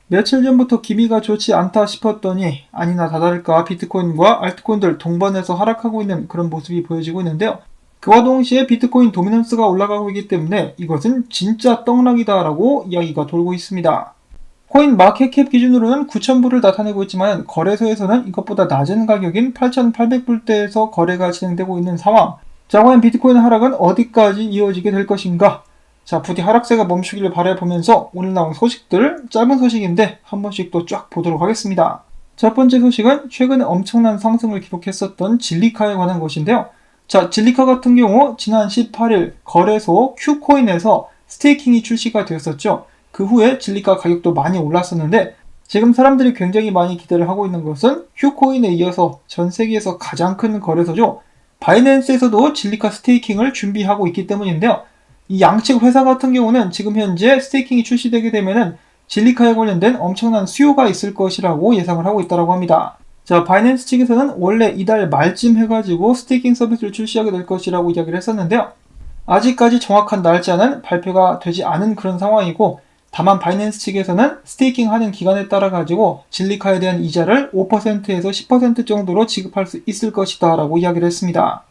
며칠 전부터 기미가 좋지 않다 싶었더니 아니나 다를까 비트코인과 알트코인들 동반해서 하락하고 있는 그런 모습이 보여지고 있는데요. 그와 동시에 비트코인 도미넌스가 올라가고 있기 때문에 이것은 진짜 떡락이다라고 이야기가 돌고 있습니다. 코인 마켓캡 기준으로는 9,000불을 나타내고 있지만 거래소에서는 이것보다 낮은 가격인 8,800불대에서 거래가 진행되고 있는 상황. 자, 과연 비트코인 하락은 어디까지 이어지게 될 것인가? 자, 부디 하락세가 멈추기를 바라보면서 오늘 나온 소식들, 짧은 소식인데 한 번씩 또 쫙 보도록 하겠습니다. 첫 번째 소식은 최근에 엄청난 상승을 기록했었던 진리카에 관한 것인데요. 자, 진리카 같은 경우 지난 18일 거래소 Q코인에서 스테이킹이 출시가 되었었죠. 그 후에 진리카 가격도 많이 올랐었는데 지금 사람들이 굉장히 많이 기대를 하고 있는 것은 Q코인에 이어서 전 세계에서 가장 큰 거래소죠. 바이낸스에서도 진리카 스테이킹을 준비하고 있기 때문인데요. 이 양측 회사 같은 경우는 지금 현재 스테이킹이 출시되게 되면은 진리카에 관련된 엄청난 수요가 있을 것이라고 예상을 하고 있다고 합니다. 자, 바이낸스 측에서는 원래 이달 말쯤 해가지고 스테이킹 서비스를 출시하게 될 것이라고 이야기를 했었는데요. 아직까지 정확한 날짜는 발표가 되지 않은 그런 상황이고 다만 바이낸스 측에서는 스테이킹 하는 기간에 따라 가지고 진리카에 대한 이자를 5%에서 10% 정도로 지급할 수 있을 것이다 라고 이야기를 했습니다.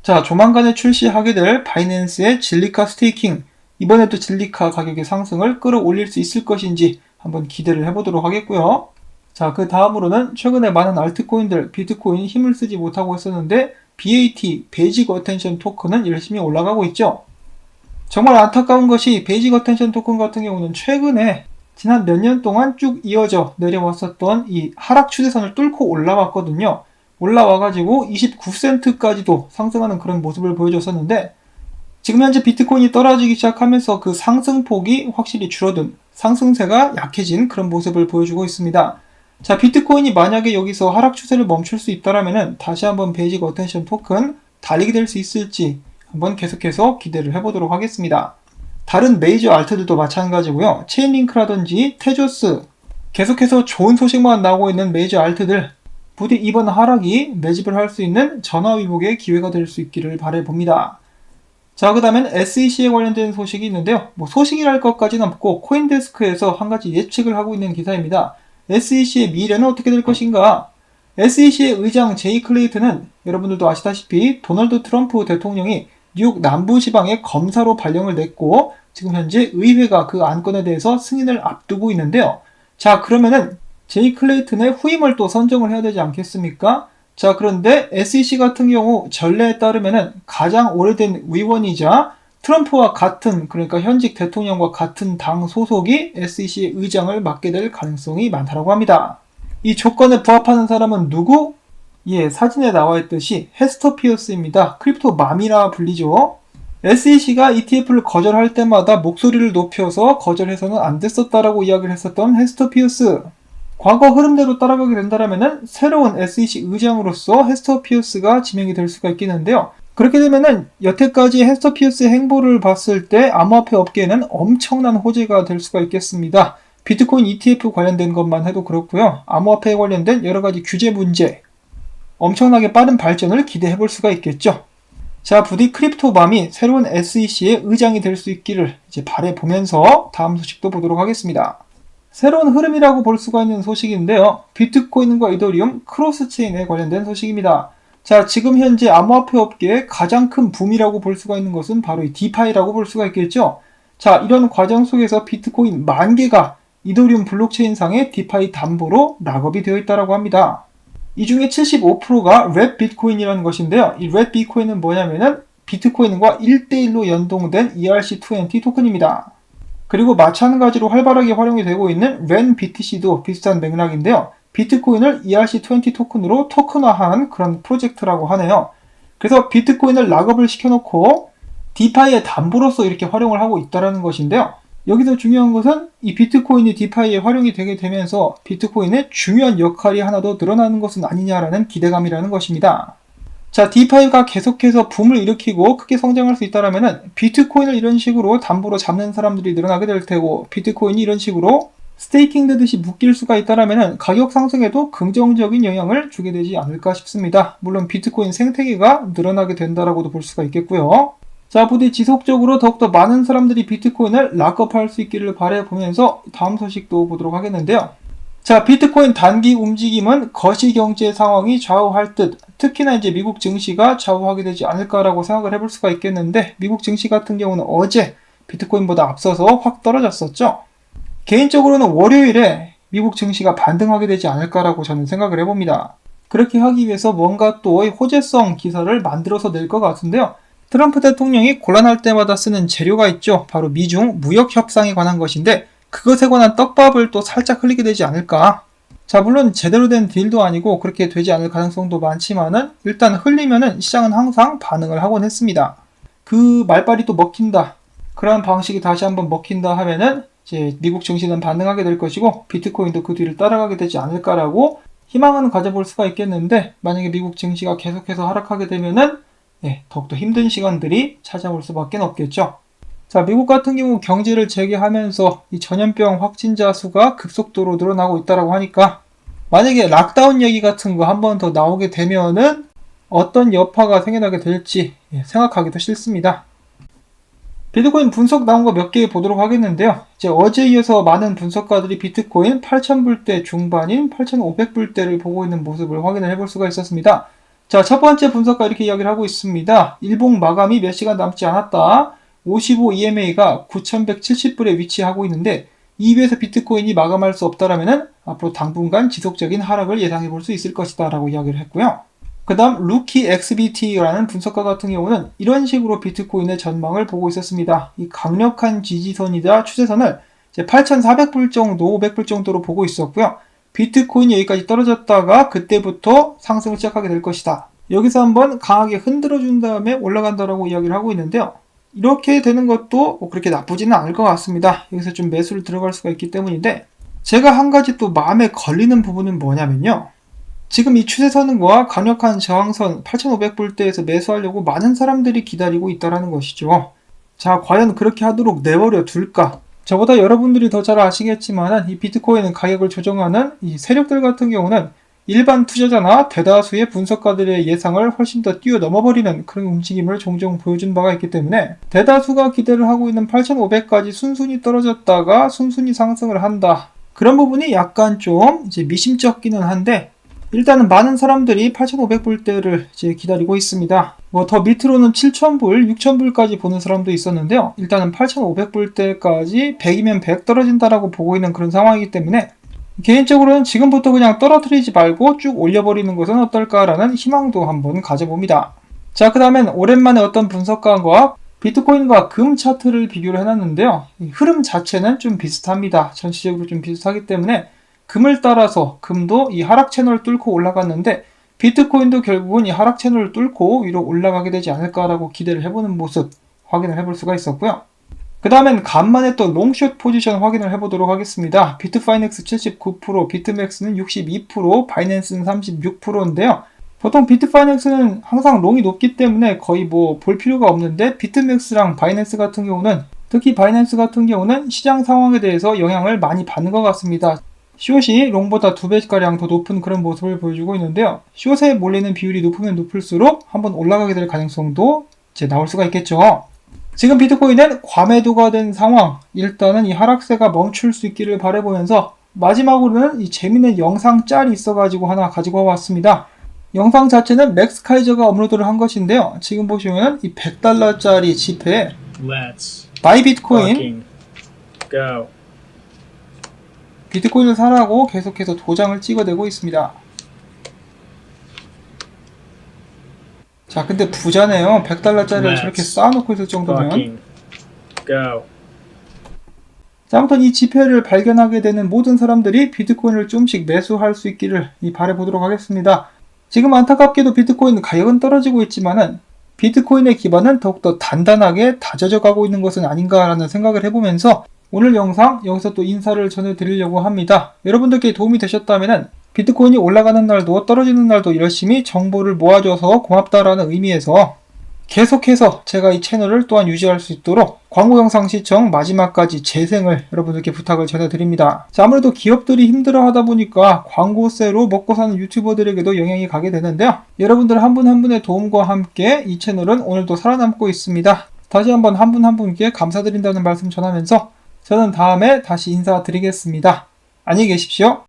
자, 조만간에 출시하게 될 바이낸스의 진리카 스테이킹, 이번에도 진리카 가격의 상승을 끌어올릴 수 있을 것인지 한번 기대를 해보도록 하겠고요. 자, 그 다음으로는 최근에 많은 알트코인들, 비트코인 힘을 쓰지 못하고 있었는데 BAT, 베이직 어텐션 토큰은 열심히 올라가고 있죠. 정말 안타까운 것이 베이직 어텐션 토큰 같은 경우는 최근에 지난 몇 년 동안 쭉 이어져 내려왔었던 이 하락 추세선을 뚫고 올라왔거든요. 올라와가지고 29센트까지도 상승하는 그런 모습을 보여줬었는데 지금 현재 비트코인이 떨어지기 시작하면서 그 상승폭이 확실히 줄어든 상승세가 약해진 그런 모습을 보여주고 있습니다. 자, 비트코인이 만약에 여기서 하락 추세를 멈출 수 있다면 다시 한번 베이직 어텐션 토큰 달리게 될 수 있을지 한번 계속해서 기대를 해보도록 하겠습니다. 다른 메이저 알트들도 마찬가지고요. 체인링크라든지 테조스 계속해서 좋은 소식만 나오고 있는 메이저 알트들 부디 이번 하락이 매집을 할 수 있는 전화위복의 기회가 될 수 있기를 바라봅니다. 자, 그 다음엔 SEC에 관련된 소식이 있는데요. 소식이랄 것까지는 없고 코인데스크에서 한 가지 예측을 하고 있는 기사입니다. SEC의 미래는 어떻게 될 것인가? SEC의 의장 제이 클레이튼은 여러분들도 아시다시피 도널드 트럼프 대통령이 뉴욕 남부지방의 검사로 발령을 냈고 지금 현재 의회가 그 안건에 대해서 승인을 앞두고 있는데요. 자, 그러면은 제이 클레이튼의 후임을 또 선정을 해야 되지 않겠습니까? 자, 그런데 SEC 같은 경우 전례에 따르면은 가장 오래된 의원이자 트럼프와 같은, 그러니까 현직 대통령과 같은 당 소속이 SEC의 의장을 맡게 될 가능성이 많다고 합니다. 이 조건에 부합하는 사람은 누구? 예, 사진에 나와 있듯이 헤스터 피어스입니다. 크립토 맘이라 불리죠. SEC가 ETF를 거절할 때마다 목소리를 높여서 거절해서는 안 됐었다라고 이야기를 했었던 헤스터 피어스. 과거 흐름대로 따라가게 된다면 새로운 SEC 의장으로서 헤스터 피어스가 지명이 될 수가 있겠는데요. 그렇게 되면은 여태까지 헤스터 피어스의 행보를 봤을 때 암호화폐 업계에는 엄청난 호재가 될 수가 있겠습니다. 비트코인 ETF 관련된 것만 해도 그렇고요. 암호화폐에 관련된 여러 가지 규제 문제, 엄청나게 빠른 발전을 기대해 볼 수가 있겠죠. 자, 부디 크립토맘이 새로운 SEC의 의장이 될 수 있기를 이제 바라보면서 다음 소식도 보도록 하겠습니다. 새로운 흐름이라고 볼 수가 있는 소식인데요. 비트코인과 이더리움 크로스체인에 관련된 소식입니다. 자, 지금 현재 암호화폐 업계의 가장 큰 붐이라고 볼 수가 있는 것은 바로 이 디파이라고 볼 수가 있겠죠. 자, 이런 과정 속에서 비트코인 10,000개가 이더리움 블록체인상의 디파이 담보로 락업이 되어 있다고 합니다. 이 중에 75%가 랩 비트코인이라는 것인데요. 이 랩 비트코인은 뭐냐면은 비트코인과 1대1로 연동된 ERC20 토큰입니다. 그리고 마찬가지로 활발하게 활용이 되고 있는 렌 BTC도 비슷한 맥락인데요. 비트코인을 ERC20 토큰으로 토큰화한 그런 프로젝트라고 하네요. 그래서 비트코인을 락업을 시켜놓고 디파이의 담보로서 이렇게 활용을 하고 있다는 것인데요. 여기서 중요한 것은 이 비트코인이 디파이에 활용이 되게 되면서 비트코인의 중요한 역할이 하나 더 늘어나는 것은 아니냐라는 기대감이라는 것입니다. 자, 디파이가 계속해서 붐을 일으키고 크게 성장할 수 있다면 비트코인을 이런 식으로 담보로 잡는 사람들이 늘어나게 될 테고 비트코인이 이런 식으로 스테이킹 되듯이 묶일 수가 있다면 가격 상승에도 긍정적인 영향을 주게 되지 않을까 싶습니다. 물론 비트코인 생태계가 늘어나게 된다라고도 볼 수가 있겠고요. 자, 부디 지속적으로 더욱더 많은 사람들이 비트코인을 락업할 수 있기를 바라보면서 다음 소식도 보도록 하겠는데요. 자, 비트코인 단기 움직임은 거시경제 상황이 좌우할 듯, 특히나 이제 미국 증시가 좌우하게 되지 않을까라고 생각을 해볼 수가 있겠는데, 미국 증시 같은 경우는 어제 비트코인보다 앞서서 확 떨어졌었죠. 개인적으로는 월요일에 미국 증시가 반등하게 되지 않을까라고 저는 생각을 해봅니다. 그렇게 하기 위해서 뭔가 또 호재성 기사를 만들어서 낼 것 같은데요. 트럼프 대통령이 곤란할 때마다 쓰는 재료가 있죠. 바로 미중 무역 협상에 관한 것인데, 그것에 관한 떡밥을 또 살짝 흘리게 되지 않을까. 자, 물론 제대로 된 딜도 아니고 그렇게 되지 않을 가능성도 많지만은 일단 흘리면은 시장은 항상 반응을 하곤 했습니다. 그 말빨이 또 먹힌다, 그러한 방식이 다시 한번 먹힌다 하면은 이제 미국 증시는 반등하게 될 것이고 비트코인도 그 뒤를 따라가게 되지 않을까라고 희망은 가져볼 수가 있겠는데, 만약에 미국 증시가 계속해서 하락하게 되면은 더욱더 힘든 시간들이 찾아올 수밖에 없겠죠. 자, 미국 같은 경우 경제를 재개하면서 이 전염병 확진자 수가 급속도로 늘어나고 있다고 하니까, 만약에 락다운 얘기 같은 거 한 번 더 나오게 되면은 어떤 여파가 생겨나게 될지 생각하기도 싫습니다. 비트코인 분석 나온 거 몇 개 보도록 하겠는데요. 이제 어제 이어서 많은 분석가들이 비트코인 8,000불대 중반인 8,500불대를 보고 있는 모습을 확인을 해볼 수가 있었습니다. 자, 첫 번째 분석가 이렇게 이야기를 하고 있습니다. 일봉 마감이 몇 시간 남지 않았다. 55 EMA가 9,170불에 위치하고 있는데, 이 위에서 비트코인이 마감할 수 없다라면은 앞으로 당분간 지속적인 하락을 예상해 볼 수 있을 것이다 라고 이야기를 했고요. 그 다음 루키 XBT라는 분석가 같은 경우는 이런 식으로 비트코인의 전망을 보고 있었습니다. 이 강력한 지지선이자 추세선을 이제 8,400불 정도, 500불 정도로 보고 있었고요. 비트코인이 여기까지 떨어졌다가 그때부터 상승을 시작하게 될 것이다. 여기서 한번 강하게 흔들어준 다음에 올라간다라고 이야기를 하고 있는데요. 이렇게 되는 것도 그렇게 나쁘지는 않을 것 같습니다. 여기서 좀 매수를 들어갈 수가 있기 때문인데, 제가 한 가지 또 마음에 걸리는 부분은 뭐냐면요. 지금 이 추세선과 강력한 저항선 8,500불대에서 매수하려고 많은 사람들이 기다리고 있다는 것이죠. 자, 과연 그렇게 하도록 내버려 둘까? 저보다 여러분들이 더 잘 아시겠지만 이 비트코인 가격을 조정하는 이 세력들 같은 경우는 일반 투자자나 대다수의 분석가들의 예상을 훨씬 더 뛰어넘어버리는 그런 움직임을 종종 보여준 바가 있기 때문에, 대다수가 기대를 하고 있는 8,500까지 순순히 떨어졌다가 순순히 상승을 한다. 그런 부분이 약간 좀 이제 미심쩍기는 한데, 일단은 많은 사람들이 8,500불대를 이제 기다리고 있습니다. 뭐 더 밑으로는 7,000불, 6,000불까지 보는 사람도 있었는데요. 일단은 8,500불대까지 100이면 100 떨어진다라고 보고 있는 그런 상황이기 때문에, 개인적으로는 지금부터 그냥 떨어뜨리지 말고 쭉 올려버리는 것은 어떨까라는 희망도 한번 가져봅니다. 자, 그 다음엔 오랜만에 어떤 분석가가 비트코인과 금 차트를 비교를 해놨는데요. 이 흐름 자체는 좀 비슷합니다. 전체적으로 좀 비슷하기 때문에 금을 따라서 금도 이 하락 채널을 뚫고 올라갔는데, 비트코인도 결국은 이 하락 채널을 뚫고 위로 올라가게 되지 않을까라고 기대를 해보는 모습 확인을 해볼 수가 있었고요. 그 다음엔 간만에 또 롱숏 포지션 확인을 해보도록 하겠습니다. 비트파이넥스 79%, 비트맥스는 62%, 바이낸스는 36%인데요. 보통 비트파이넥스는 항상 롱이 높기 때문에 거의 뭐 볼 필요가 없는데, 비트맥스랑 바이낸스 같은 경우는, 특히 바이낸스 같은 경우는 시장 상황에 대해서 영향을 많이 받는 것 같습니다. 숏이 롱보다 2배가량 더 높은 그런 모습을 보여주고 있는데요. 숏에 몰리는 비율이 높으면 높을수록 한번 올라가게 될 가능성도 이제 나올 수가 있겠죠. 지금 비트코인은 과매도가 된 상황, 일단은 이 하락세가 멈출 수 있기를 바라보면서, 마지막으로는 이 재밌는 영상 짤이 있어가지고 하나 가지고 왔습니다. 영상 자체는 맥스 카이저가 업로드를 한 것인데요. 지금 보시면 이 100달러짜리 지폐에 바이 비트코인, 비트코인을 사라고 계속해서 도장을 찍어대고 있습니다. 자, 근데 부자네요. 100달러짜리를 저렇게 쌓아놓고 있을 정도면. 자, 아무튼 이 지폐를 발견하게 되는 모든 사람들이 비트코인을 좀씩 매수할 수 있기를 바라보도록 하겠습니다. 지금 안타깝게도 비트코인 가격은 떨어지고 있지만은 비트코인의 기반은 더욱더 단단하게 다져져 가고 있는 것은 아닌가라는 생각을 해보면서, 오늘 영상 여기서 또 인사를 전해드리려고 합니다. 여러분들께 도움이 되셨다면 비트코인이 올라가는 날도 떨어지는 날도 열심히 정보를 모아줘서 고맙다라는 의미에서 계속해서 제가 이 채널을 또한 유지할 수 있도록 광고 영상 시청 마지막까지 재생을 여러분들께 부탁을 전해드립니다. 자, 아무래도 기업들이 힘들어하다 보니까 광고세로 먹고 사는 유튜버들에게도 영향이 가게 되는데요. 여러분들 한 분 한 분의 도움과 함께 이 채널은 오늘도 살아남고 있습니다. 다시 한번 한 분 한 분께 감사드린다는 말씀 전하면서 저는 다음에 다시 인사드리겠습니다. 안녕히 계십시오.